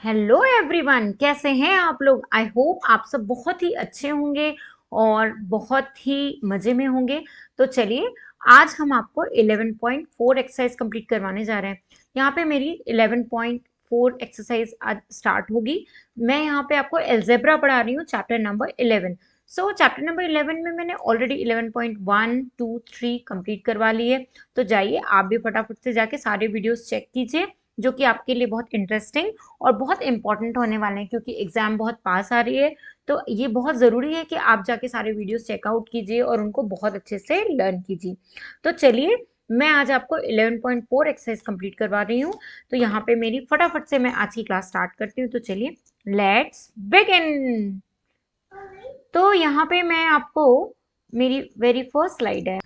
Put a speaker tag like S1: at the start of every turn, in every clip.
S1: Hello everyone, कैसे हैं आप लोग। आई होप आप सब बहुत ही अच्छे होंगे और बहुत ही मजे में होंगे। तो चलिए, आज हम आपको 11.4 एक्सरसाइज कंप्लीट करवाने जा रहे हैं। यहाँ पे मेरी 11.4 एक्सरसाइज आज स्टार्ट होगी। मैं यहाँ पे आपको एल्जेब्रा पढ़ा रही हूँ, चैप्टर नंबर 11। चैप्टर नंबर 11 में मैंने ऑलरेडी 11.1 2 3 कंप्लीट करवा ली है। तो जाइए आप भी फटाफट से जाके सारे वीडियोस चेक कीजिए, जो कि आपके लिए बहुत इंटरेस्टिंग और बहुत इंपॉर्टेंट होने वाले हैं, क्योंकि एग्जाम बहुत पास आ रही है। तो ये बहुत ज़रूरी है कि आप जाके सारे वीडियोस चेकआउट कीजिए और उनको बहुत अच्छे से लर्न कीजिए। तो चलिए, मैं आज आपको 11.4 एक्सरसाइज कंप्लीट करवा रही हूँ। तो यहाँ पे मेरी फटाफट से मैं आज की क्लास स्टार्ट करती हूँ। तो चलिए, लेट्स बिगिन। तो यहाँ पे मैं आपको, मेरी वेरी फर्स्ट स्लाइड है।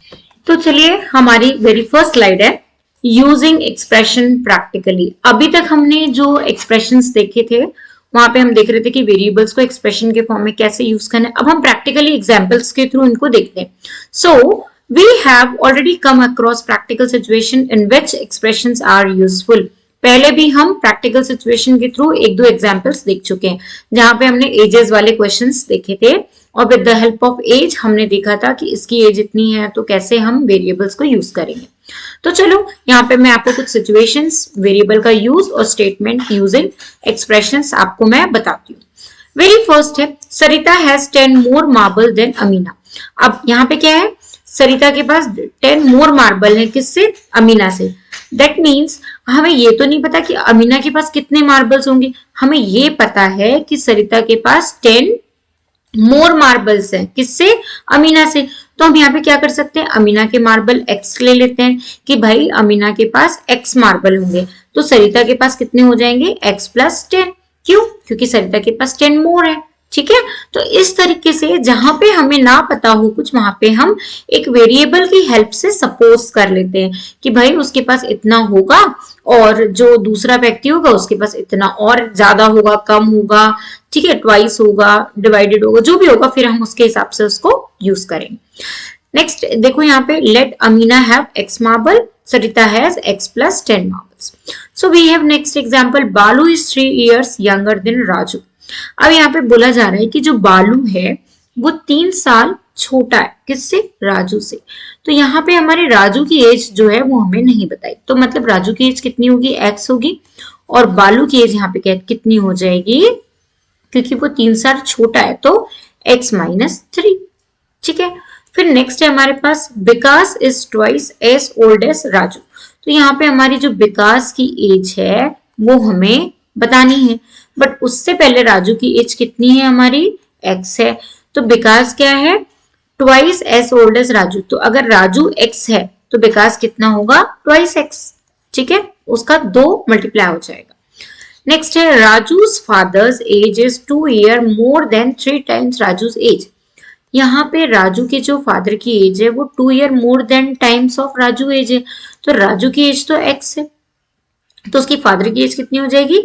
S1: तो चलिए, हमारी वेरी फर्स्ट स्लाइड है यूजिंग एक्सप्रेशन प्रैक्टिकली। अभी तक हमने जो एक्सप्रेशंस देखे थे वहां पे हम देख रहे थे कि वेरिएबल्स को एक्सप्रेशन के फॉर्म में कैसे यूज करना है। अब हम प्रैक्टिकली एग्जांपल्स के थ्रू इनको देखते हैं। So we have already come across practical situation in which expressions are useful. पहले भी हम प्रैक्टिकल सिचुएशन के थ्रू एक दो एग्जांपल्स देख चुके हैं, जहां पे हमने एजेस वाले क्वेश्चंस देखे थे और with the help of age हमने देखा था कि इसकी एज इतनी है तो कैसे हम वेरिएबल्स को यूज करेंगे। तो चलो, यहाँ पे मैं आपको कुछ सिचुएशंस, वेरिएबल का यूज और स्टेटमेंट यूजिंग एक्सप्रेशंस आपको मैं बताती हूँ। वेरी फर्स्ट है, Sarita has 10 more marble than Amina. अब यहाँ पे क्या है, सरिता के पास 10 मोर मार्बल है। किससे? अमीना से। दैट मीन्स हमें ये तो नहीं पता कि अमीना के पास कितने मार्बल्स होंगे, हमें ये पता है कि सरिता के पास 10 मोर मार्बल्स हैं। किससे? अमीना से। तो हम यहाँ पे क्या कर सकते हैं, अमीना के मार्बल x ले लेते हैं कि भाई अमीना के पास x मार्बल होंगे, तो सरिता के पास कितने हो जाएंगे? x plus 10। क्यों? क्योंकि सरिता के पास 10 मोर है। ठीक है, तो इस तरीके से जहां पे हमें ना पता हो कुछ, वहां पे हम एक वेरिएबल की हेल्प से सपोज कर लेते हैं कि भाई उसके पास इतना होगा और जो दूसरा व्यक्ति होगा उसके पास इतना और ज्यादा होगा, कम होगा, ठीक है, ट्वाइस होगा, डिवाइडेड होगा, जो भी होगा, फिर हम उसके हिसाब से उसको यूज करेंगे। नेक्स्ट देखो, यहाँ पे let Amina have x marble, Sarita has x plus 10 marbles. So we have next example, Balu is 3 years younger than Raju. अब यहाँ पे बोला जा रहा है कि जो बालू है वो 3 साल छोटा है। किससे? राजू से। तो यहाँ पे हमारे राजू की एज जो है वो हमें नहीं बताई, तो मतलब राजू की एज कितनी होगी? x होगी, और बालू की एज यहाँ पे कितनी हो जाएगी? क्योंकि वो 3 साल छोटा है तो x माइनस 3। ठीक है, फिर नेक्स्ट है हमारे पास, Vikas is twice as old as Raju. तो यहाँ पे हमारी जो विकास की एज है वो हमें बतानी है, बट उससे पहले राजू की एज कितनी है? हमारी x है। तो विकास क्या है? Twice as old as Raju. तो अगर राजू x है तो विकास कितना होगा? Twice x। ठीक है, उसका 2 मल्टीप्लाई हो जाएगा। नेक्स्ट है, Raju's father's age is 2 year more than 3 times Raju's age. यहाँ पे राजू के जो फादर की एज है वो 2 year more than times of Raju age है। तो राजू की एज तो x है, तो उसकी फादर की एज कितनी हो जाएगी?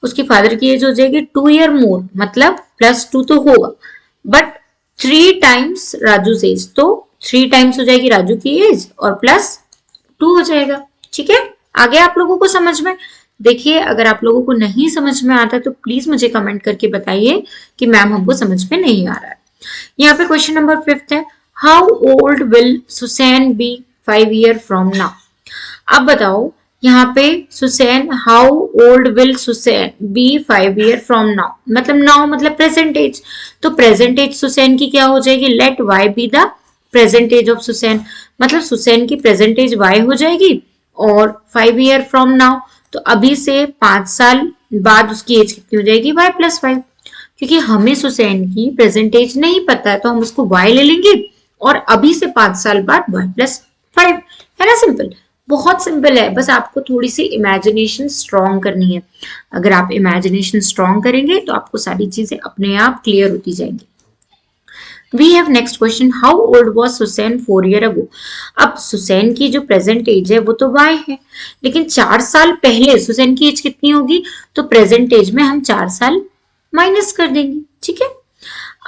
S1: उसकी फादर की एज हो जाएगी 2 year मोर, मतलब प्लस 2 तो होगा, बट 3 times राजू एज, तो 3 times हो जाएगी राजू की एज और प्लस 2 हो जाएगा। ठीक है, आगे आप लोगों को समझ में? देखिए, अगर आप लोगों को नहीं समझ में आता तो प्लीज मुझे कमेंट करके बताइए कि मैम हमको समझ में नहीं आ रहा है। यहाँ पे क्वेश्चन नंबर 5 है, how old will Susan be 5 year from now. अब बताओ यहाँ पे Susan, how old will Susan be 5 year from now, मतलब नाउ मतलब प्रेजेंट एज। तो प्रेजेंट एज सुसैन की क्या हो जाएगी? Let y be the present age of Susan, मतलब सुसैन की प्रेजेंट एज y हो जाएगी और 5 year फ्रॉम नाउ, तो अभी से 5 साल बाद उसकी एज कितनी हो जाएगी? y plus 5। क्योंकि हमें सुसैन की प्रेजेंट एज नहीं पता है तो हम उसको y ले लेंगे और अभी से 5 साल बाद y प्लस 5। है ना, सिंपल, बहुत सिंपल है। बस आपको थोड़ी सी इमेजिनेशन स्ट्रॉन्ग करनी है। अगर आप इमेजिनेशन स्ट्रॉन्ग करेंगे तो आपको सारी चीजें अपने आप क्लियर होती जाएंगी। We have next question, how old was Susan 4 year ago। अब सुसैन की जो प्रेजेंट एज है वो तो y है, लेकिन 4 साल पहले सुसैन की एज कितनी होगी? तो प्रेजेंट एज में हम 4 साल माइनस कर देंगे। ठीक है,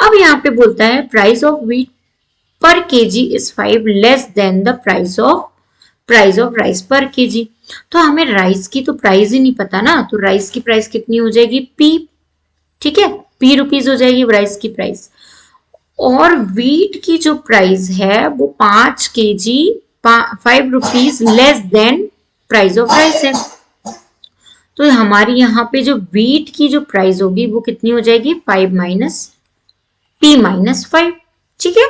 S1: अब यहाँ पे बोलता है, प्राइस ऑफ व्हीट पर KG is 5 less than the price of rice पर केजी। तो हमें राइस की तो प्राइस ही नहीं पता ना, तो राइस की प्राइस कितनी हो जाएगी P, ठीक है, P रुपीज हो जाएगी राइस की प्राइस। और वीट की जो प्राइस है वो 5 kg 5 rupees less than price of rice है। तो हमारी यहाँ पे जो वीट की जो प्राइस होगी वो कितनी हो जाएगी 5 माइनस P माइनस 5, ठीक है।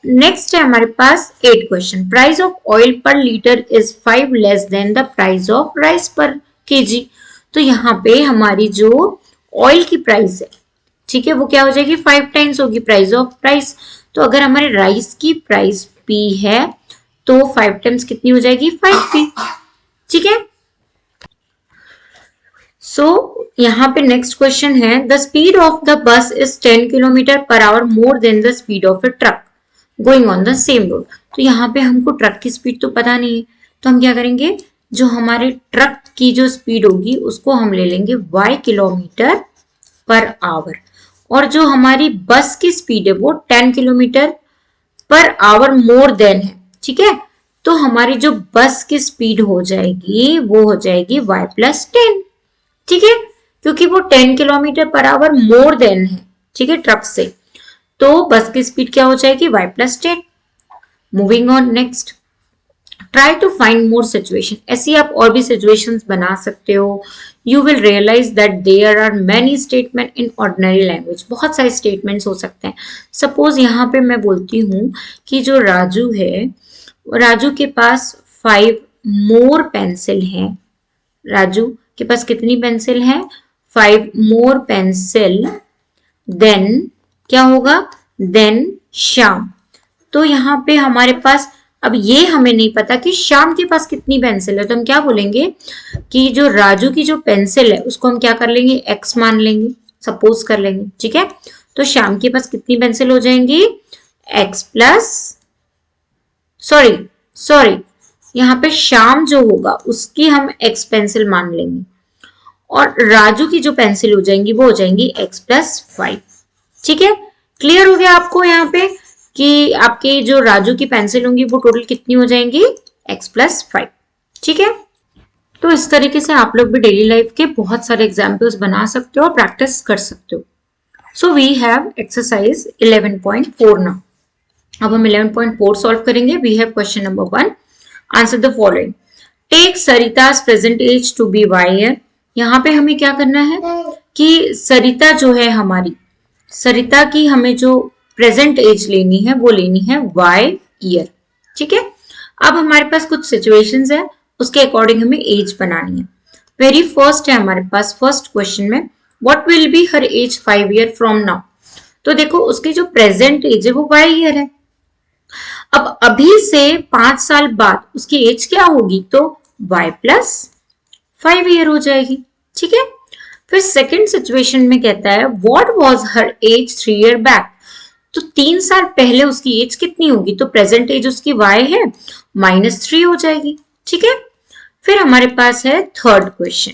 S1: नेक्स्ट है हमारे पास 8 क्वेश्चन, प्राइस ऑफ ऑयल पर litre is 5 less than the price of rice पर केजी। तो यहाँ पे हमारी जो ऑयल की प्राइस है, ठीक है, वो क्या हो जाएगी 5 टाइम्स होगी प्राइस ऑफ राइस। तो अगर हमारे राइस की प्राइस P है तो 5 टाइम्स कितनी हो जाएगी 5P, ठीक है। सो यहाँ पे नेक्स्ट क्वेश्चन है, the speed of the bus is 10 kilometre per hour more than the speed of a truck going on the same road. तो यहाँ पे हमको ट्रक की स्पीड तो पता नहीं है, तो हम क्या करेंगे, जो हमारे ट्रक की जो स्पीड होगी उसको हम ले लेंगे y किलोमीटर पर आवर, और जो हमारी बस की स्पीड है वो 10 kilometre per hour more than है, ठीक है। तो हमारी जो बस की स्पीड हो जाएगी वो हो जाएगी y प्लस 10, ठीक है, क्योंकि वो 10 kilometre per hour more than है, ठीक है, ट्रक से। तो बस की स्पीड क्या हो जाएगी y plus 10। Moving on next, try to find more situation. ऐसी आप और भी सिचुएशंस बना सकते हो। You will realise that there are many statement in ordinary language. बहुत सारे स्टेटमेंट्स हो सकते हैं। सपोज यहाँ पे मैं बोलती हूँ कि जो राजू है, राजू के पास 5 मोर पेंसिल है। राजू के पास कितनी पेंसिल है 5 मोर पेंसिल देन क्या होगा, देन श्याम। तो यहाँ पे हमारे पास, अब ये हमें नहीं पता कि श्याम के पास कितनी पेंसिल है, तो हम क्या बोलेंगे कि जो राजू की जो पेंसिल है उसको हम क्या कर लेंगे x मान लेंगे, सपोज कर लेंगे, ठीक है। तो श्याम के पास कितनी पेंसिल हो जाएंगी x प्लस सॉरी यहाँ पे श्याम जो होगा उसकी हम x पेंसिल मान लेंगे, और राजू की जो पेंसिल हो जाएंगी वो हो जाएंगी x प्लस 5, ठीक है। क्लियर हो गया आपको यहाँ पे कि आपके जो राजू की पेंसिल होंगी वो टोटल कितनी हो जाएंगी x प्लस 5, ठीक है। तो इस तरीके से आप लोग भी डेली लाइफ के बहुत सारे एग्जाम्पल्स बना सकते हो और प्रैक्टिस कर सकते हो। So we have exercise 11.4 now. अब हम 11.4 सॉल्व करेंगे। We have question number 1, answer the following, take Sarita's present age to be y year. यहाँ पे हमें क्या करना है कि सरिता जो है हमारी, सरिता की हमें जो प्रेजेंट एज लेनी है वो लेनी है y ईयर, ठीक है। अब हमारे पास कुछ सिचुएशंस है, उसके अकॉर्डिंग हमें एज बनानी है। वेरी फर्स्ट है हमारे पास फर्स्ट क्वेश्चन में, what will be her age 5 year from now. तो देखो उसकी जो प्रेजेंट एज है वो y ईयर है। अब अभी से 5 साल बाद उसकी एज क्या होगी, तो y प्लस 5 ईयर हो जाएगी, ठीक है। फिर सेकेंड सिचुएशन में कहता है what was her age 3 year back. तो 3 साल पहले उसकी एज कितनी होगी, तो प्रेजेंट एज उसकी y है -3 हो जाएगी, ठीक है। फिर हमारे पास है third question,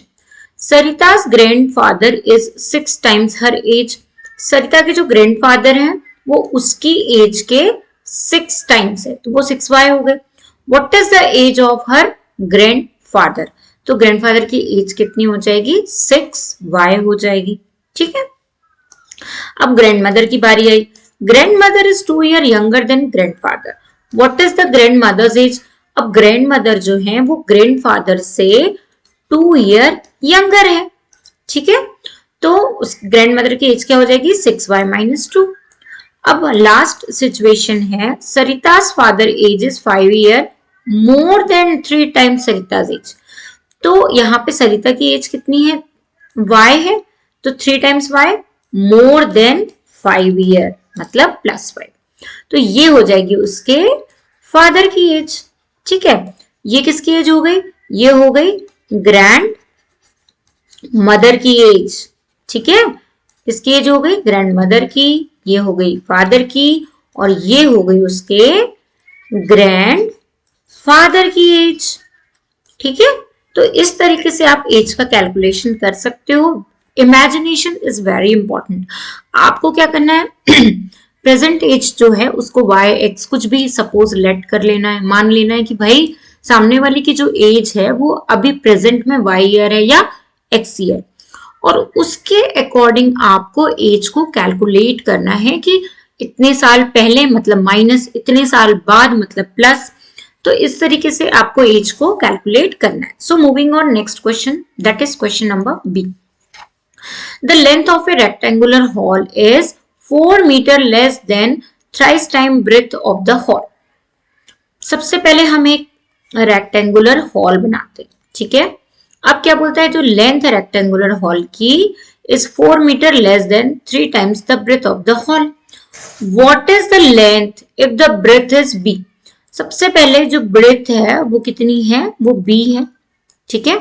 S1: Sarita's grandfather is 6 times her age. Sarita के जो ग्रैंडफादर हैं वो उसकी एज के 6 टाइम्स है, तो वो 6y हो गए। What is the age of her grandfather, तो ग्रैंडफादर की एज कितनी हो जाएगी 6y हो जाएगी, ठीक है। अब ग्रैंडमदर की बारी आई। Grandmother is 2 year younger than grandfather. What is the grandmother's age. अब ग्रैंडमदर जो है वो ग्रैंडफादर से 2 ईयर यंगर है, ठीक है। तो उस ग्रैंडमदर की एज क्या हो जाएगी 6y माइनस 2। अब लास्ट सिचुएशन है, Sarita's father age is 5 year more than 3 times Sarita's age. तो यहाँ पे सरिता की एज कितनी है y है, तो 3 times y more than 5 year मतलब +5। तो ये हो जाएगी उसके फादर की एज, ठीक है। ये किसकी एज हो गई, ये हो गई ग्रैंड मदर की एज, ठीक है। किसकी एज हो गई ग्रैंड मदर की, ये हो गई फादर की, और ये हो गई उसके ग्रैंड फादर की एज, ठीक है। तो इस तरीके से आप एज का कैलकुलेशन कर सकते हो। Imagination is very important. आपको क्या करना है प्रेजेंट एज जो है उसको y x कुछ भी सपोज लेट कर लेना है, मान लेना है कि भाई सामने वाले की जो एज है वो अभी प्रेजेंट में y ईयर है या x ईयर, और उसके अकॉर्डिंग आपको एज को कैलकुलेट करना है कि इतने साल पहले मतलब माइनस, इतने साल बाद मतलब प्लस। तो इस तरीके से आपको एज को कैलकुलेट करना है। So moving on next question, that is question number B. The length of a rectangular hall is 4 meter less than thrice time breadth of the hall. सबसे पहले हम एक रेक्टेंगुलर हॉल बनाते हैं, ठीक है। अब क्या बोलता है, जो लेंथ है रेक्टेंगुलर हॉल की is 4 meter less than 3 times the breadth of the hall. What is the length if the breadth is b? सबसे पहले जो ब्रेथ है वो कितनी है, वो b है, ठीक है।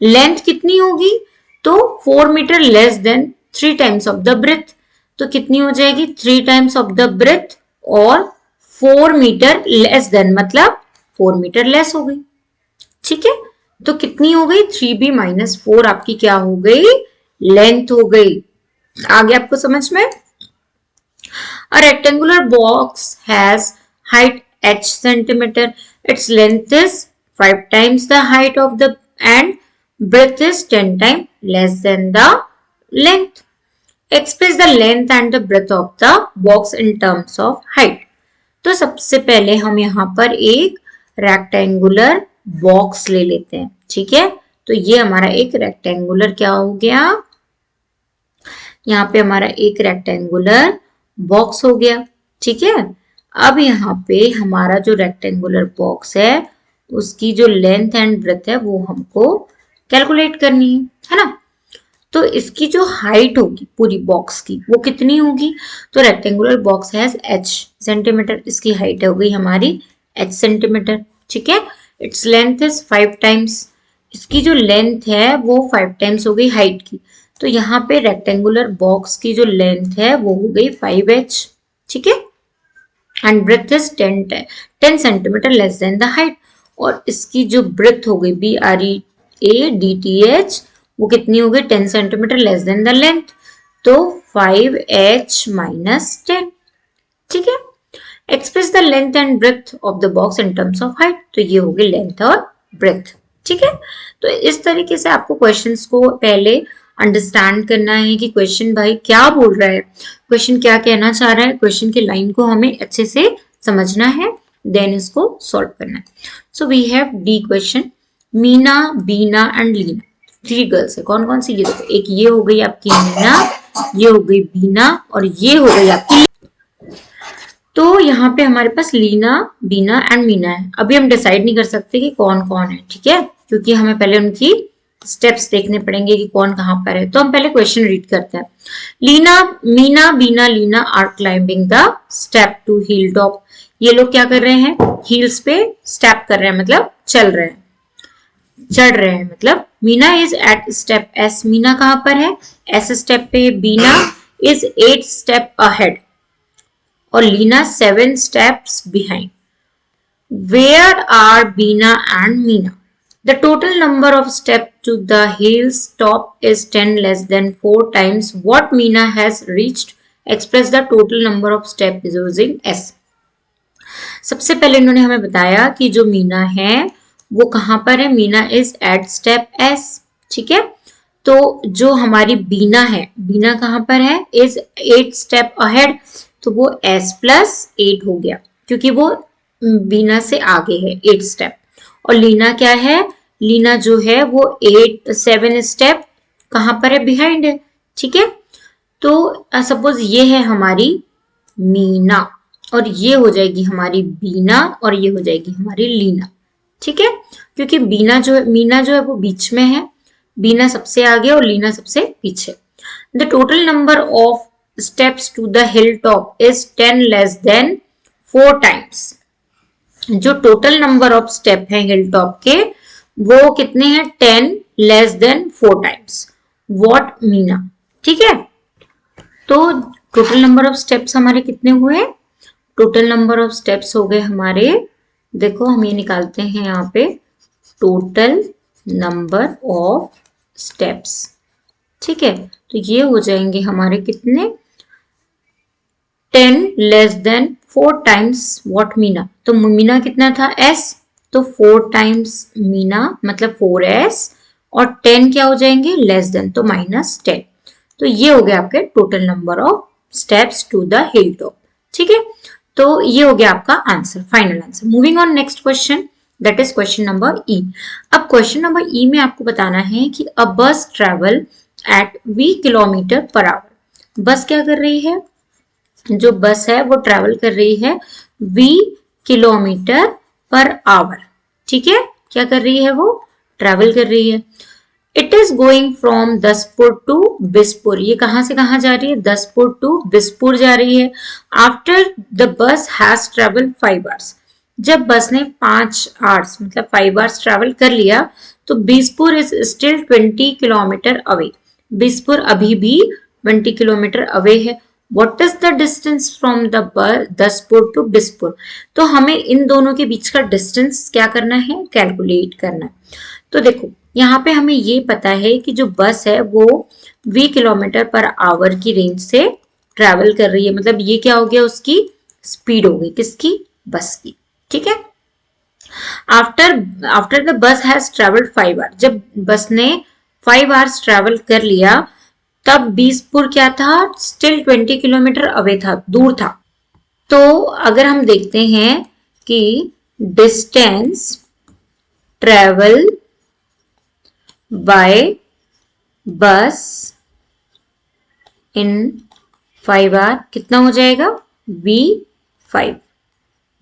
S1: लेंथ कितनी होगी, तो 4 metre less than 3 times of the breadth, तो कितनी हो जाएगी 3 टाइम्स ऑफ द ब्रेथ, और 4 मीटर लेस देन मतलब 4 मीटर लेस हो गई, ठीक है। तो कितनी हो गई 3b माइनस 4 आपकी क्या हो गई, लेंथ हो गई। आगे आपको समझ में। A rectangular box has height h centimeter. Its length is 5 times the height of the and breadth is 10 times less than the length. Express the length and the breadth of the box in terms of height. तो सबसे पहले हम यहाँ पर एक rectangular box ले लेते हैं, ठीक है। तो ये हमारा एक रेक्टेंगुलर क्या हो गया, यहाँ पे हमारा एक रेक्टेंगुलर बॉक्स हो गया, ठीक है। अब यहाँ पे हमारा जो रेक्टेंगुलर बॉक्स है उसकी जो लेंथ एंड ब्रेथ है वो हमको कैलकुलेट करनी है ना। तो इसकी जो हाइट होगी पूरी बॉक्स की वो कितनी होगी, तो rectangular box has h centimetre, इसकी हाइट हो गई हमारी h सेंटीमीटर, ठीक है। इट्स लेंथ इज 5 टाइम्स, इसकी जो लेंथ है वो 5 टाइम्स हो गई हाइट की, तो यहाँ पे रेक्टेंगुलर बॉक्स की जो लेंथ है वो हो गई 5h, ठीक है। And breadth is 10 centimetre less than the height, और इसकी जो ब्रेथ हो गई BREADTH वो कितनी हो गई 10 centimetre less than the length, तो 5h माइनस 10, ठीक है। Express the length and breadth of the box in terms of height, तो ये हो गई लेंथ और ब्रेथ, ठीक है। तो इस तरीके से आपको क्वेश्चंस को पहले अंडरस्टैंड करना है कि क्वेश्चन भाई क्या बोल रहा है, क्वेश्चन क्या कहना चाह रहा है, क्वेश्चन की लाइन को हमें अच्छे से समझना है, देन इसको सॉल्व करना है। So we have D question, Meena, Beena and Leena, 3 girls है। कौन कौन सी, ये देखो, एक ये हो गई आपकी मीना, ये हो गई बीना और ये हो गई आपकी। तो यहाँ पे हमारे पास लीना, बीना एंड मीना है। अभी हम डिसाइड नहीं कर सकते कि कौन कौन है, ठीक है, क्योंकि हमें पहले उनकी स्टेप्स देखने पड़ेंगे कि कौन कहाँ पर है। तो हम पहले क्वेश्चन रीड करते हैं। Meena, Beena, Leena are climbing the step to hill top. ये लोग क्या कर रहे हैं, हील्स पे स्टेप कर रहे हैं, मतलब चल रहे हैं, चढ़ रहे हैं। मतलब Meena is at step S, Meena कहाँ पर है, एस स्टेप पे। बीना इज 8 स्टेप अहेड और Leena 7 steps behind. Where are Beena and Meena? The total number of steps to the hill's top is 10 less than 4 times what Meena has reached. Express the total number of steps using S. सबसे पहले इन्होंने हमें बताया कि जो मीना है वो कहाँ पर है, Meena is at step S, ठीक है। तो जो हमारी बीना है, बीना कहाँ पर है, इज 8 स्टेप अहेड, तो वो S प्लस 8 हो गया क्योंकि वो बीना से आगे है 8 स्टेप। और लीना क्या है, लीना जो है वो 7 स्टेप कहाँ पर है, बिहाइंड है, ठीक है। तो सपोज ये है हमारी मीना और ये हो जाएगी हमारी बीना और ये हो जाएगी हमारी लीना, ठीक है। क्योंकि मीना जो है वो बीच में है, बीना सबसे आगे और लीना सबसे पीछे। The total number of steps to the hill top is 10 less than 4 times. जो टोटल नंबर ऑफ स्टेप है हिल टॉप के वो कितने हैं, 10 less than 4 times what Meena, ठीक है। तो टोटल नंबर ऑफ स्टेप्स हमारे कितने हुए, टोटल नंबर ऑफ स्टेप्स हो गए हमारे, देखो हम ये निकालते हैं यहाँ पे टोटल नंबर ऑफ स्टेप्स, ठीक है। तो ये हो जाएंगे हमारे कितने, 10 less than 4 times what Meena. तो मीना कितना था S, तो 4 टाइम्स मीना मतलब 4s और 10 क्या हो जाएंगे लेस देन तो -10। तो ये हो गया आपके total number of steps to the hill top. ठीक है, तो ये हो गया आपका answer, final answer. Moving on next question, that is question number E. अब क्वेश्चन नंबर ई में आपको बताना है कि अ बस travel eight v kilometre per hour. बस क्या कर रही है, जो बस है वो ट्रेवल कर रही है v किलोमीटर पर आवर। ठीक है, क्या कर रही है, वो ट्रेवल कर रही है। It is going from Daspur to Bispur. ये कहां से कहां जा रही है, दसपुर टू बिसपुर जा रही है। After the bus has travel 5 hours. जब बस ने 5 आवर्स मतलब 5 आवर्स ट्रेवल कर लिया तो बिसपुर इज स्टिल 20 किलोमीटर अवे। बिसपुर अभी भी 20 किलोमीटर अवे है। What is the distance from the Daspur to बिसपुर? तो हमें इन दोनों के बीच का डिस्टेंस क्या करना है, कैलकुलेट करना है। तो देखो यहाँ पे हमें ये पता है कि जो बस है वो v किलोमीटर पर आवर की रेंज से ट्रेवल कर रही है, मतलब ये क्या हो गया, उसकी स्पीड हो गई, किसकी, बस की। ठीक है, after the bus has travelled 5 hour. जब बस ने 5 आवर्स ट्रेवल कर लिया तब बीसपुर क्या था, स्टिल 20 किलोमीटर अवे था, दूर था। तो अगर हम देखते हैं कि डिस्टेंस ट्रेवल बाय बस इन 5 आवर कितना हो जाएगा, v5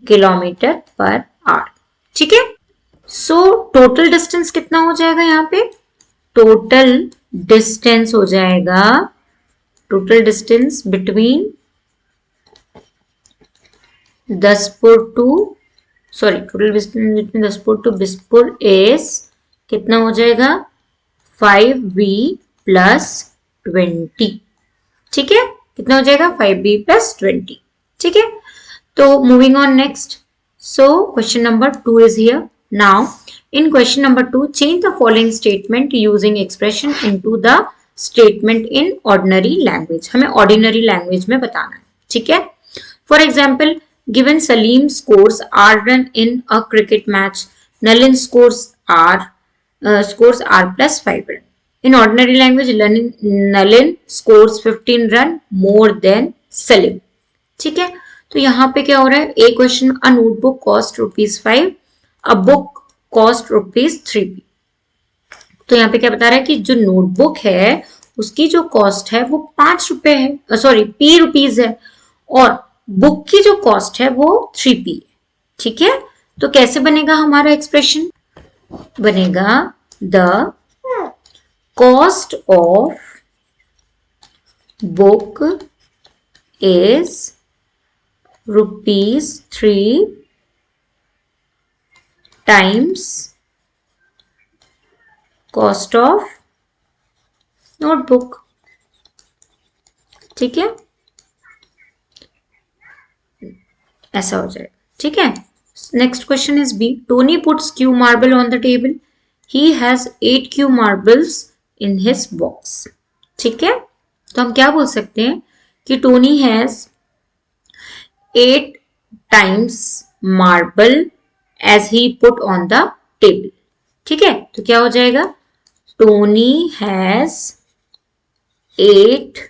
S1: किलोमीटर पर आवर। ठीक है, सो टोटल डिस्टेंस कितना हो जाएगा, यहाँ पे टोटल डिस्टेंस हो जाएगा, total distance between Daspur to total distance between Daspur to Bispur is कितना हो जाएगा, 5v प्लस 20। ठीक है, कितना हो जाएगा, 5v प्लस 20। ठीक है, तो moving on next, so question number 2 is here now. In question number 2, change the following statement using expression into the statement in ordinary language. हमें ordinary language में बताना है। ठीक है, for example, given Salim scores R run in a cricket match, Nalin scores R plus 5 run. In ordinary language, Nalin scores 15 run more than Salim. ठीक है, तो यहाँ पे क्या हो रहा है, a question, a notebook cost ₹5, a book cost ₹3p। तो यहाँ पे क्या बता रहा है कि जो नोटबुक है उसकी जो कॉस्ट है वो 5 रुपए है, सॉरी ₹p है, और बुक की जो कॉस्ट है वो 3p है। ठीक है, तो कैसे बनेगा हमारा एक्सप्रेशन, बनेगा the cost of book is ₹3 times cost of notebook. ठीक है, ऐसा हो जाएगा। ठीक है, next question is B. Tony puts q marble on the table, he has 8 q marbles in his box. ठीक है, तो हम क्या बोल सकते हैं कि Tony has 8 times marble as he put on the table। ठीक है, तो क्या हो जाएगा, Tony has 8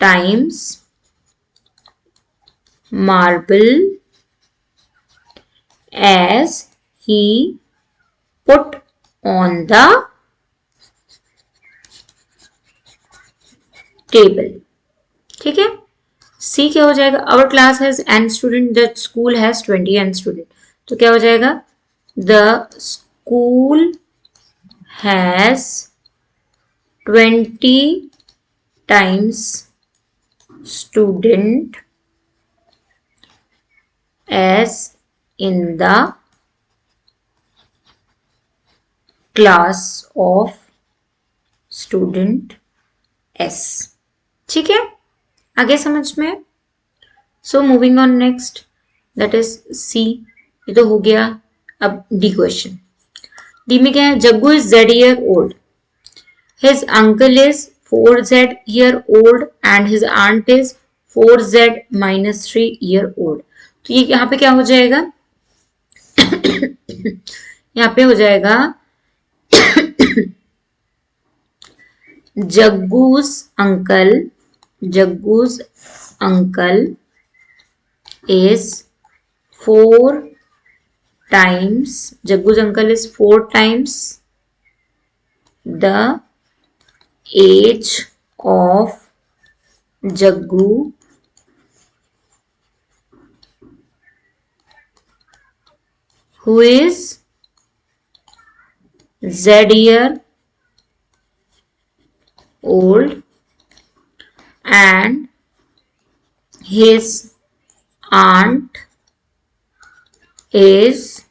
S1: times marble as he put on the table। ठीक है, सी क्या हो जाएगा, our class has n student, the school has 20 n student. तो क्या हो जाएगा, the school has 20 times student as in the class of students. ठीक है, आगे समझ में। So moving on next, that is C, ये तो हो गया। अब डी क्वेश्चन, डी में क्या है, Jaggu is Z year old, his uncle is 4Z year old and his aunt is 4Z - 3 year old. तो ये यहाँ पे क्या हो जाएगा, यहाँ पे हो जाएगा जग्गू's uncle is 4 times, Jaggu's uncle is 4 times the age of Jaggu who is Z-year old and his aunt is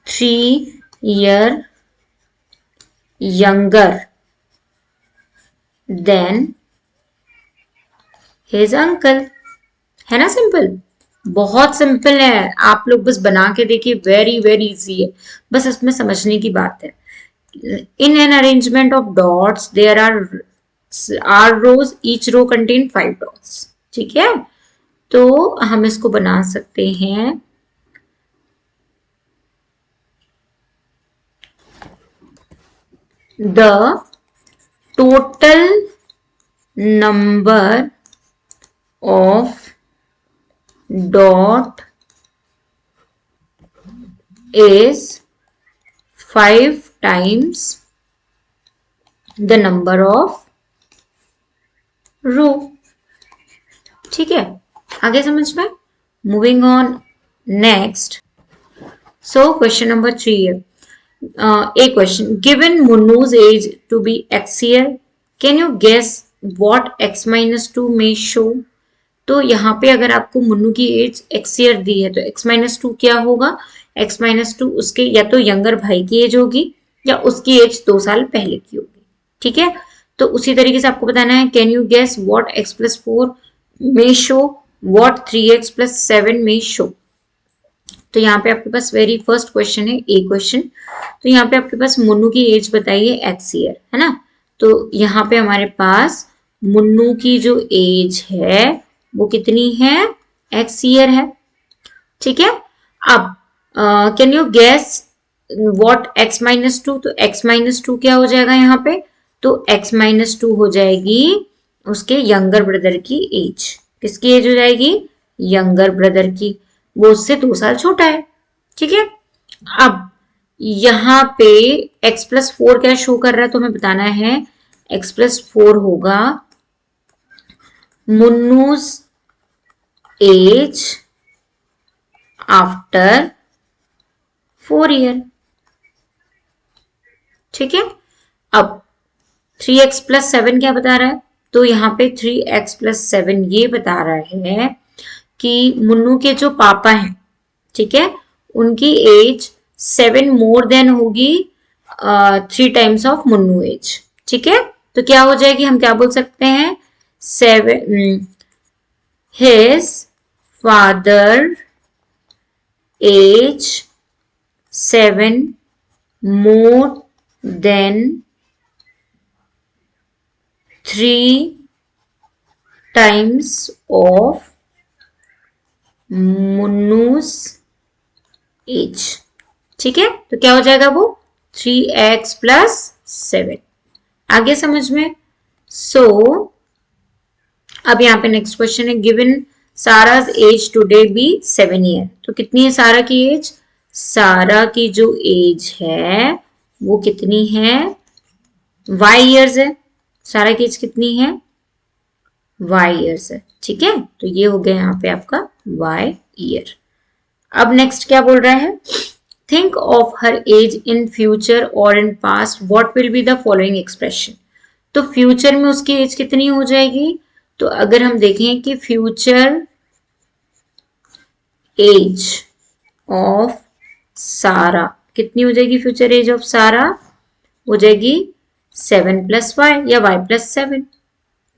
S1: 3 year younger than his uncle। है ना सिंपल, बहुत सिंपल है, आप लोग बस बना के देखिए, वेरी वेरी इजी है, बस इसमें समझने की बात है। In an arrangement of dots there are rows, each row contain 5 dots। ठीक है, तो हम इसको बना सकते हैं the total number of dot is 5 times the number of row। ठीक है, आगे समझ में। Moving on next, so question number 3 है। A question, given Munnu's age to be X year, can you guess what X minus 2 may show? तो यहाँ पे अगर आपको मुन्नू की एज X ईयर दी है तो X minus 2 क्या होगा? X minus 2 उसके या तो यंगर भाई की एज होगी या उसकी एज 2 साल पहले की होगी। ठीक है, तो उसी तरीके से आपको बताना है, can you guess what X plus 4 may show, what 3X plus 7 may show। तो यहाँ पे आपके पास वेरी फर्स्ट क्वेश्चन है, ए क्वेश्चन। तो यहाँ पे आपके पास मुन्नू की एज बताइए X ईयर, है ना। तो यहाँ पे हमारे पास मुन्नू की जो एज है वो कितनी है? X ईयर है। ठीक है, अब can you guess what X minus 2, तो X minus 2 क्या हो जाएगा यहाँ पे? तो X minus 2 हो जाएगी उसके यंगर ब्रदर की एज। किसकी एज हो जाएगी? यंगर ब्रदर की, वो उससे 2 साल छोटा है। ठीक है, अब यहाँ पे x plus 4 क्या शो कर रहा है, तो हमें बताना है x plus 4 होगा मुन्नूज एज आफ्टर 4 ईयर। ठीक है, अब 3x plus 7 क्या बता रहा है? तो यहाँ पे 3x plus 7 ये बता रहा है कि मुन्नू के जो पापा हैं, ठीक है, उनकी एज 7 मोर देन होगी 3 टाइम्स ऑफ मुन्नू एज। ठीक है, तो क्या हो जाएगी? हम क्या बोल सकते हैं? 7 his father age 7 more than 3 times of Munnu's age. ठीक है, तो क्या हो जाएगा वो? 3x plus 7। आगे समझ में। सो अब यहाँ पे नेक्स्ट क्वेश्चन है, given Sara's age today be 7 year. तो कितनी है सारा की एज? सारा की जो एज है वो कितनी है? y ईयर्स है। सारा की एज कितनी है? y ईयर्स है। ठीक है, तो ये हो गया यहाँ पे आपका y ईयर। अब नेक्स्ट क्या बोल रहा है? Think of her age in future और in past, what will be the following expression. तो फ्यूचर में उसकी एज कितनी हो जाएगी? तो अगर हम देखें कि फ्यूचर एज ऑफ सारा कितनी हो जाएगी? फ्यूचर एज ऑफ सारा हो जाएगी 7 plus y या y plus 7।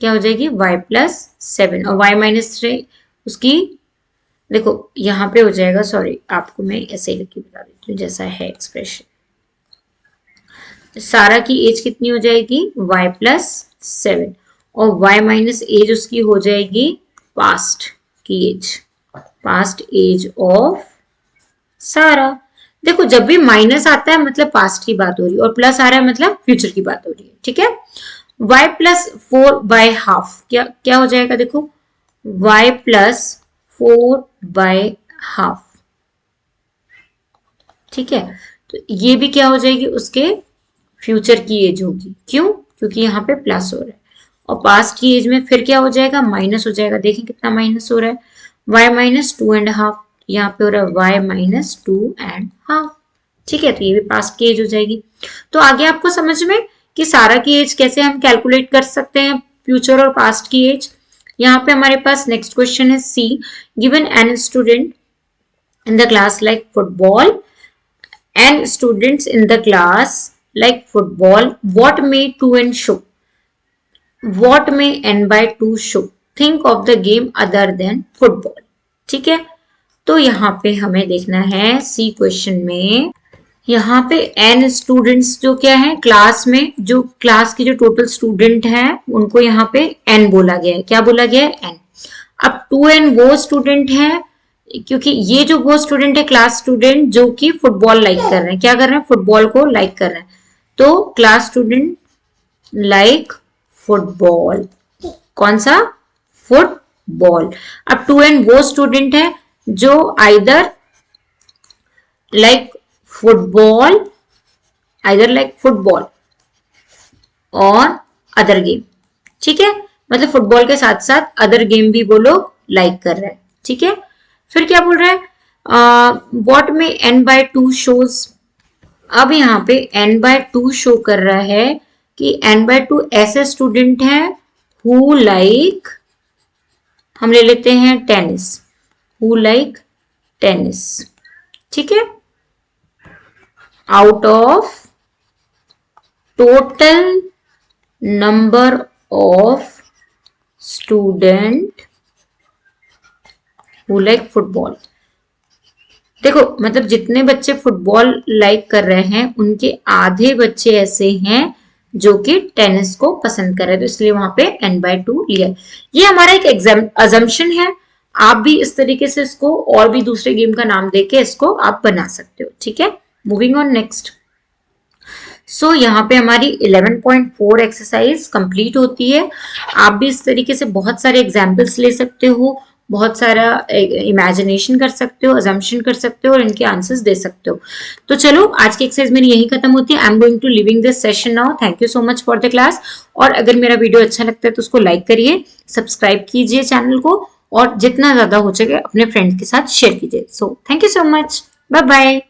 S1: क्या हो जाएगी? y plus 7 और y minus 3 उसकी, देखो यहाँ पे हो जाएगा, सॉरी आपको मैं ऐसे ही लिख के बता देती हूँ जैसा है एक्सप्रेशन। सारा की एज कितनी हो जाएगी? y plus 7 और y माइनस एज उसकी हो जाएगी पास्ट की एज। पास्ट एज ऑफ सारा। देखो जब भी माइनस आता है मतलब पास्ट की बात हो रही है और प्लस आ रहा है मतलब फ्यूचर की बात हो रही है, ठीक है। y प्लस 4/2 क्या क्या हो जाएगा, देखो y प्लस 4/2, ठीक है। तो ये भी क्या हो जाएगी, उसके फ्यूचर की एज होगी, क्यों, क्योंकि यहाँ पे प्लस हो रहा है। और पास्ट की एज में फिर क्या हो जाएगा, माइनस हो जाएगा। देखें कितना माइनस हो रहा है, y माइनस 2.5, यहाँ पे हो रहा है y माइनस 2.5, ठीक है। तो ये भी पास्ट की एज हो जाएगी। तो आगे आपको समझ में कि सारा की एज कैसे हम कैलकुलेट कर सकते हैं, फ्यूचर और पास्ट की एज। यहाँ पे हमारे पास नेक्स्ट क्वेश्चन है C, given an student in the class like football, and students in the class like football, what may 2n show, what may n/2 show, think of the game other than football, ठीक है। तो यहाँ पे हमें देखना है सी question में, यहाँ पे n स्टूडेंट्स जो क्या है क्लास में, जो क्लास की जो टोटल स्टूडेंट है उनको यहाँ पे n बोला गया है, क्या बोला गया है, n। अब 2n वो स्टूडेंट है, क्योंकि ये जो वो स्टूडेंट है क्लास स्टूडेंट जो कि फुटबॉल लाइक कर रहे हैं, क्या कर रहे हैं, फुटबॉल को लाइक कर रहे हैं। तो क्लास स्टूडेंट लाइक फुटबॉल, कौन सा, फुटबॉल। अब 2n वो स्टूडेंट है जो either like football, either like football और अदर गेम, ठीक है। मतलब फुटबॉल के साथ साथ अदर गेम भी वो लोग लाइक कर रहे हैं, ठीक है। फिर क्या बोल रहा है, व्हाट में n/2 शोज। अब यहाँ पे n/2 शो कर रहा है कि n/2 ऐसे स्टूडेंट हैं हु लाइक, हम ले लेते हैं टेनिस, हु लाइक टेनिस, ठीक है। Out of total number of student who like football. देखो मतलब जितने बच्चे फुटबॉल लाइक कर रहे हैं उनके आधे बच्चे ऐसे हैं जो कि टेनिस को पसंद कर रहे हैं, तो इसलिए वहां पे n/2 लिया। ये हमारा एक एग्जाम अजम्पशन है, आप भी इस तरीके से इसको और भी दूसरे गेम का नाम देके इसको आप बना सकते हो, ठीक है। Moving on next. सो यहाँ पे हमारी 11.4 एक्सरसाइज कंप्लीट होती है। आप भी इस तरीके से बहुत सारे एग्जाम्पल्स ले सकते हो, बहुत सारा इमेजिनेशन कर सकते हो, अजम्पशन कर सकते हो और इनके आंसर्स दे सकते हो। तो चलो आज की एक्सरसाइज मेरी यही खत्म होती है। I am going to living this session now. Thank you so much for the class. और अगर मेरा वीडियो अच्छा लगता है तो उसको लाइक करिए, सब्सक्राइब कीजिए चैनल को, और जितना ज्यादा हो सके अपने फ्रेंड्स के साथ शेयर कीजिए। So thank you so much, bye bye.